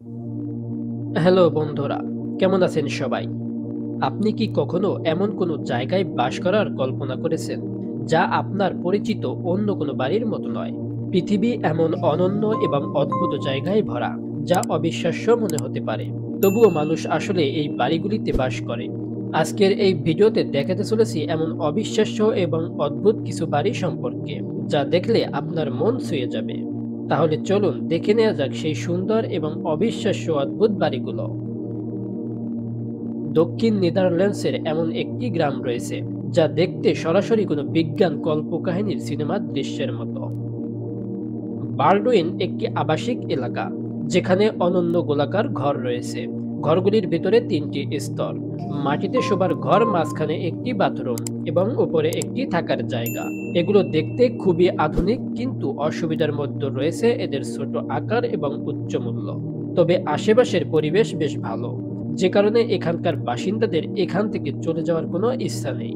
Hello বন্ধুরা, কেমন আছেন সবাই? আপনি কি কখনো এমন কোনো জায়গায় বাস করার কল্পনা করেছেন, যা আপনার পরিচিত অন্য কোনো বাড়ির মতো নয়? পৃথিবী এমন অনন্য এবং অদ্ভুত জায়গায় ভরা, যা অবিশ্বাস্য মনে হতে পারে। তবুও মানুষ আসলে এই বাড়িগুলিতে বাস করে। আজকের এই ভিডিওতে দেখাতে চলেছি এমন অবিশ্বাস্য এবং অদ্ভুত কিছু বাড়ি সম্পর্কে, যা দেখলে আপনার মন ছুঁয়ে যাবে। তাহলে চলুন দেখে নেওয়া যাক সেই সুন্দর এবং অবিশ্বাস্য অদ্ভুত বাড়িগুলো। দক্ষিণ নেদারল্যান্ডসের এমন একটি গ্রাম রয়েছে, যা দেখতে সরাসরি কোনো বিজ্ঞান কল্পকাহিনীর সিনেমার দৃশ্যের মতো। বার্ডউইন একটি আবাসিক এলাকা, যেখানে অনন্য গোলাকার ঘর রয়েছে। ঘরগুলির ভেতরে তিনটি স্তর, মাটিতে শোবার ঘর, মাঝখানে একটি বাথরুম এবং উপরে একটি থাকার জায়গা। এগুলো দেখতে খুবই আধুনিক, কিন্তু অসুবিধার মধ্যে রয়েছে এদের ছোট আকার এবং উচ্চ মূল্য। তবে আশেপাশের পরিবেশ বেশ ভালো, যে কারণে এখানকার বাসিন্দাদের এখান থেকে চলে যাওয়ার কোনো ইচ্ছা নেই।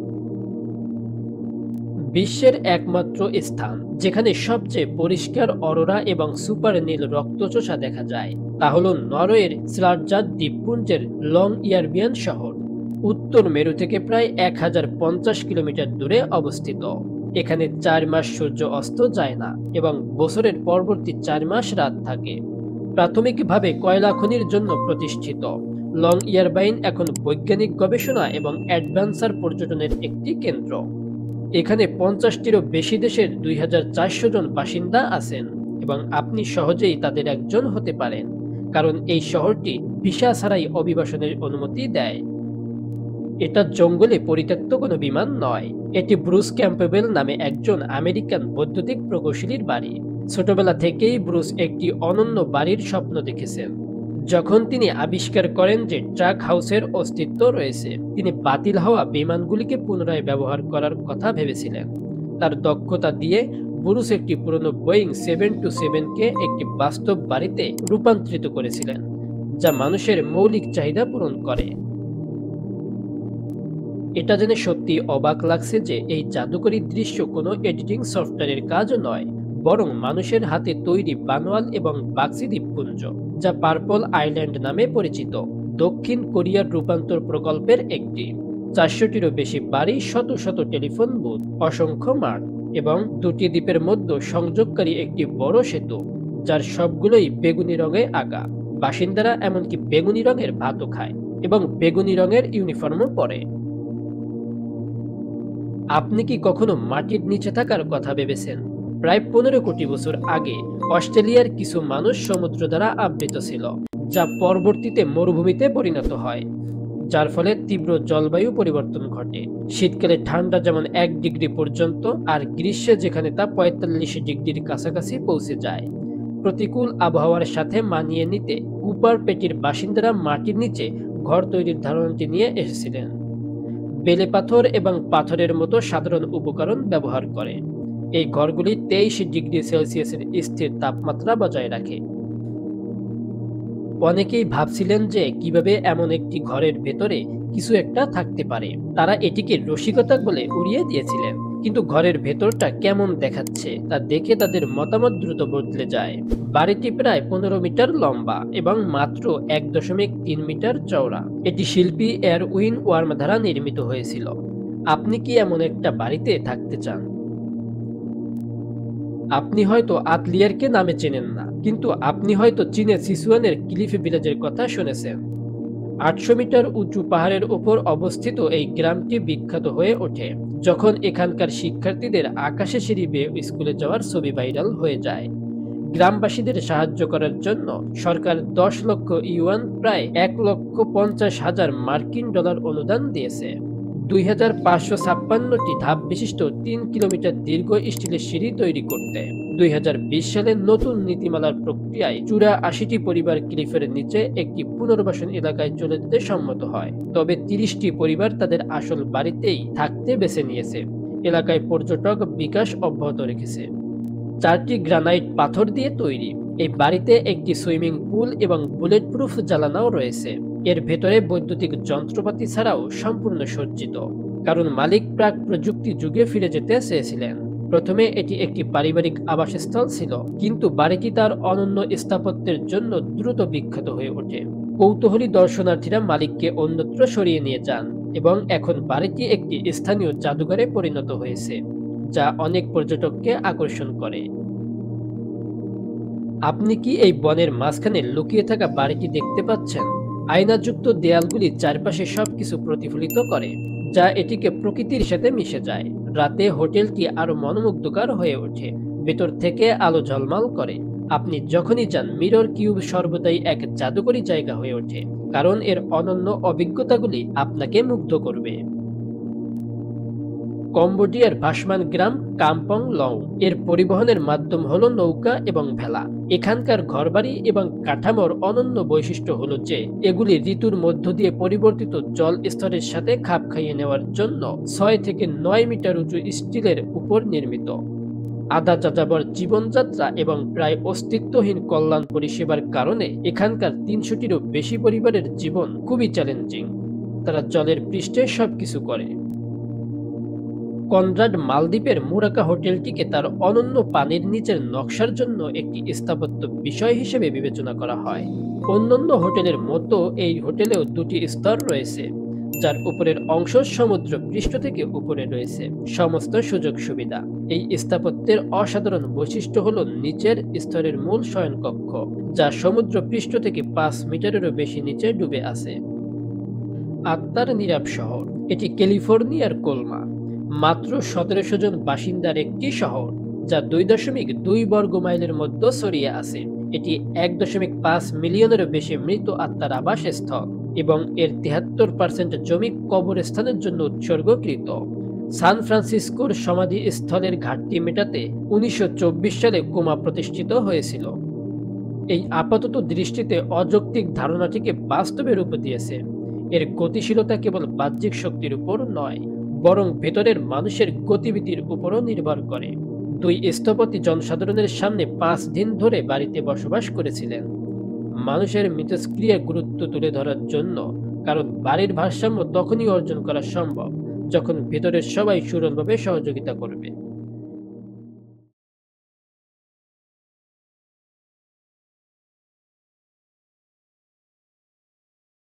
বিশ্বের একমাত্র স্থান যেখানে সবচেয়ে পরিষ্কার অরোরা এবং সুপার নীল রক্তচোষা দেখা যায়, তা হল নরওয়ের স্লার্জাত দ্বীপপুঞ্জের লং ইয়ারবিয়ান শহর। উত্তর মেরু থেকে প্রায় 1050 কিলোমিটার দূরে অবস্থিত। এখানে 4 মাস সূর্য অস্ত যায় না এবং বছরের পরবর্তী 4 মাস রাত থাকে। প্রাথমিকভাবে কয়লা খনির জন্য প্রতিষ্ঠিত, লং ইয়ারবাইন এখন বৈজ্ঞানিক গবেষণা এবং অ্যাডভেঞ্চার পর্যটনের একটি কেন্দ্র। এখানে 50টিরও বেশি দেশের 2400 জন বাসিন্দা আছেন এবং আপনি সহজেই তাদের একজন হতে পারেন, কারণ এই শহরটি ভিসা ছাড়াই অভিবাসনের অনুমতি দেয়। এটা জঙ্গলে পরিত্যক্ত কোনো বিমান নয়, এটি ব্রুস ক্যাম্পবেল নামে একজন আমেরিকান বৈদ্যুতিক প্রকৌশলীর বাড়ি। ছোটবেলা থেকেই ব্রুস একটি অনন্য বাড়ির স্বপ্ন দেখেছেন। যখন তিনি আবিষ্কার করেন যে ট্রাক হাউসের অস্তিত্ব রয়েছে, তিনি বাতিল হওয়া বিমানগুলিকে পুনরায় ব্যবহার করার কথা ভেবেছিলেন। তার দক্ষতা দিয়ে ব্রুস একটি পুরনো বোয়িং 727-কে একটি বাস্তব বাড়িতে রূপান্তরিত করেছিলেন, যা মানুষের মৌলিক চাহিদা পূরণ করে। এটা জেনে সত্যি অবাক লাগছে যে এই জাদুকরী দৃশ্য কোনো এডিটিং সফটওয়্যারের কাজ নয়, বরং মানুষের হাতে তৈরি বানোয়াল এবং বাক্সি দ্বীপপুঞ্জ, যা পার্পল আইল্যান্ড নামে পরিচিত, দক্ষিণ কোরিয়ার রূপান্তর প্রকল্পের একটি। 400টিরও বেশি বাড়ি, শত শত টেলিফোন বুথ, অসংখ্য মাঠ এবং দুটি দ্বীপের মধ্যে সংযোগকারী একটি বড় সেতু, যার সবগুলোই বেগুনি রঙে আঁকা। বাসিন্দারা এমনকি বেগুনি রঙের ভাতও খায় এবং বেগুনি রঙের ইউনিফর্মও পরে। আপনি কি কখনো মাটির নিচে থাকার কথা ভেবেছেন? প্রায় 15 কোটি বছর আগে অস্ট্রেলিয়ার কিছু মানুষ সমুদ্র দ্বারা আবৃত ছিল, যা পরবর্তীতে মরুভূমিতে পরিণত হয়, যার ফলে তীব্র জলবায়ু পরিবর্তন ঘটে। শীতকালে ঠান্ডা যেমন 1 ডিগ্রি পর্যন্ত, আর গ্রীষ্মে যেখানে তা 45 ডিগ্রির কাছাকাছি পৌঁছে যায়। প্রতিকূল আবহাওয়ার সাথে মানিয়ে নিতে কুপার পেটির বাসিন্দারা মাটির নিচে ঘর তৈরির ধারণাটি নিয়ে এসেছিলেন। বেলে পাথর এবং পাথরের মতো সাধারণ উপকরণ ব্যবহার করে। এই ঘরগুলি 23 ডিগ্রি সেলসিয়াসের স্থির তাপমাত্রা বজায় রাখে। অনেকেই ভাবছিলেন যে কিভাবে এমন একটি ঘরের ভেতরে কিছু একটা থাকতে পারে। তারা এটিকে রসিকতা বলে উড়িয়ে দিয়েছিলেন, কিন্তু ঘরের ভেতরটা কেমন দেখাচ্ছে তা দেখে তাদের মতামত দ্রুত বদলে যায়। বাড়িটি প্রায় 15 মিটার লম্বা এবং মাত্র 1.3 মিটার চওড়া। এটি শিল্পী এরউইন ওয়ার্ম দ্বারা নির্মিত হয়েছিল। আপনি কি এমন একটা বাড়িতে থাকতে চান? আপনি হয়তো আতলিয়ারকে নামে চেনেন না, কিন্তু আপনি হয়তো চীনের সিচুয়ানের ক্লিফ ভিলেজের কথা শুনেছেন। 800 মিটার উঁচু পাহাড়ের উপর অবস্থিত এই গ্রামটি বিখ্যাত হয়ে ওঠে যখন এখানকার শিক্ষার্থীদের আকাশে সিঁড়ি বেয়ে স্কুলে যাওয়ার ছবি ভাইরাল হয়ে যায়। গ্রামবাসীদের সাহায্য করার জন্য সরকার 10 লক্ষ ইউয়ান, প্রায় 1,50,000 মার্কিন ডলার অনুদান দিয়েছে। 2556টি ধাপ বিশিষ্ট 3 কিলোমিটার দীর্ঘ স্টিলের সিঁড়ি তৈরি করতে 2020 সালে নতুন নীতিমালার প্রক্রিয়ায় 84টি পরিবার ক্লিফের নিচে একটি পুনর্বাসন এলাকায় চলে যেতে সম্মত হয়। তবে 30টি পরিবার তাদের আসল বাড়িতেই থাকতে বেছে নিয়েছে। এলাকায় পর্যটক বিকাশ অব্যাহত রেখেছে। 4টি গ্রানাইট পাথর দিয়ে তৈরি এই বাড়িতে একটি সুইমিং পুল এবং বুলেট প্রুফ জ্বালানাও রয়েছে। এর ভেতরে বৈদ্যুতিক যন্ত্রপাতি ছাড়াও সম্পূর্ণ সজ্জিত, কারণ মালিক প্রাক প্রযুক্তি যুগে ফিরে যেতে চেয়েছিলেন। প্রথমে এটি একটি পারিবারিক আবাসস্থল ছিল, কিন্তু বাড়িটি তার অনন্য স্থাপত্যের জন্য দ্রুত বিখ্যাত হয়ে ওঠে। কৌতূহলী দর্শনার্থীরা মালিককে অন্যত্র সরিয়ে নিয়ে যান এবং এখন বাড়িটি একটি স্থানীয় জাদুঘরে পরিণত হয়েছে, যা অনেক পর্যটককে আকর্ষণ করে। আপনি কি এই বনের মাঝখানে লুকিয়ে থাকা বাড়িটি দেখতে পাচ্ছেন? আয়নাযুক্ত দেয়ালগুলি চারপাশে সবকিছু প্রতিফলিত করে, যা এটিকে প্রকৃতির সাথে মিশে যায়। রাতে হোটেলটি আরো মনোমুগ্ধকর হয়ে ওঠে, ভেতর থেকে আলো ঝলমল করে। আপনি যখনই যান, মিরর কিউব সর্বদাই এক জাদুকরী জায়গা হয়ে ওঠে, কারণ এর অনন্য অভিজ্ঞতাগুলি আপনাকে মুগ্ধ করবে। কম্বোডিয়ার ভাসমান গ্রাম কাম্পং লং এর পরিবহনের মাধ্যম হলো নৌকা এবং ভেলা। এখানকার ঘরবাড়ি এবং কাঠামোর অনন্য বৈশিষ্ট্য হলো যে এগুলি ঋতুর মধ্য দিয়ে পরিবর্তিত জল স্তরের সাথে খাপ খাইয়ে নেওয়ার জন্য 6 থেকে 9 মিটার উঁচু স্টিলের উপর নির্মিত। আধা যাযাবর জীবনযাত্রা এবং প্রায় অস্তিত্বহীন কল্যাণ পরিষেবার কারণে এখানকার 300টিরও বেশি পরিবারের জীবন খুবই চ্যালেঞ্জিং। তারা জলের পৃষ্ঠে সবকিছু করে। কনরাড মালদ্বীপের মুরাকা হোটেলটিকে তার অনন্য পানির নিচের নকশার জন্য একটি স্থাপত্য বিষয় হিসেবে বিবেচনা করা হয়। অন্যান্য হোটেলের মতো এই হোটেলেও দুটি স্তর রয়েছে, যার উপরের অংশ সমুদ্র পৃষ্ঠ থেকে উপরে রয়েছে সমস্ত সুযোগ সুবিধা। এই স্থাপত্যের অসাধারণ বৈশিষ্ট্য হল নিচের স্তরের মূল শয়নকক্ষ, যা সমুদ্র পৃষ্ঠ থেকে 5 মিটারেরও বেশি নিচে ডুবে আছে। আত্মার নীরব শহর, এটি ক্যালিফোর্নিয়ার কোলমা, মাত্র 1700 জন বাসিন্দার একটি শহর, যা 2.2 বর্গ মাইলের মধ্যে ছড়িয়ে আছে। এটি 1.5 মিলিয়নেরও বেশি মৃত আত্মার আবাসস্থল এবং এর 73% জমি কবরস্থানের জন্য উৎসর্গকৃত। সান ফ্রান্সিসকোর সমাধিস্থলের ঘাটতি মেটাতে 1924 সালে কোমা প্রতিষ্ঠিত হয়েছিল। এই আপাতত দৃষ্টিতে অযৌক্তিক ধারণাটিকে বাস্তবে রূপ দিয়েছে। এর গতিশীলতা কেবল বাহ্যিক শক্তির উপর নয়, বরং ভেতরের মানুষের গতিবিধির উপরও নির্ভর করে। 2 স্থপতি জনসাধারণের সামনে 5 দিন ধরে বাড়িতে বসবাস করেছিলেন, মানুষের মিথস্ক্রিয়ার গুরুত্ব তুলে ধরার জন্য, কারণ বাড়ির ভারসাম্য তখনই অর্জন করা সম্ভব যখন ভেতরের সবাই সুরলভাবে সহযোগিতা করবে।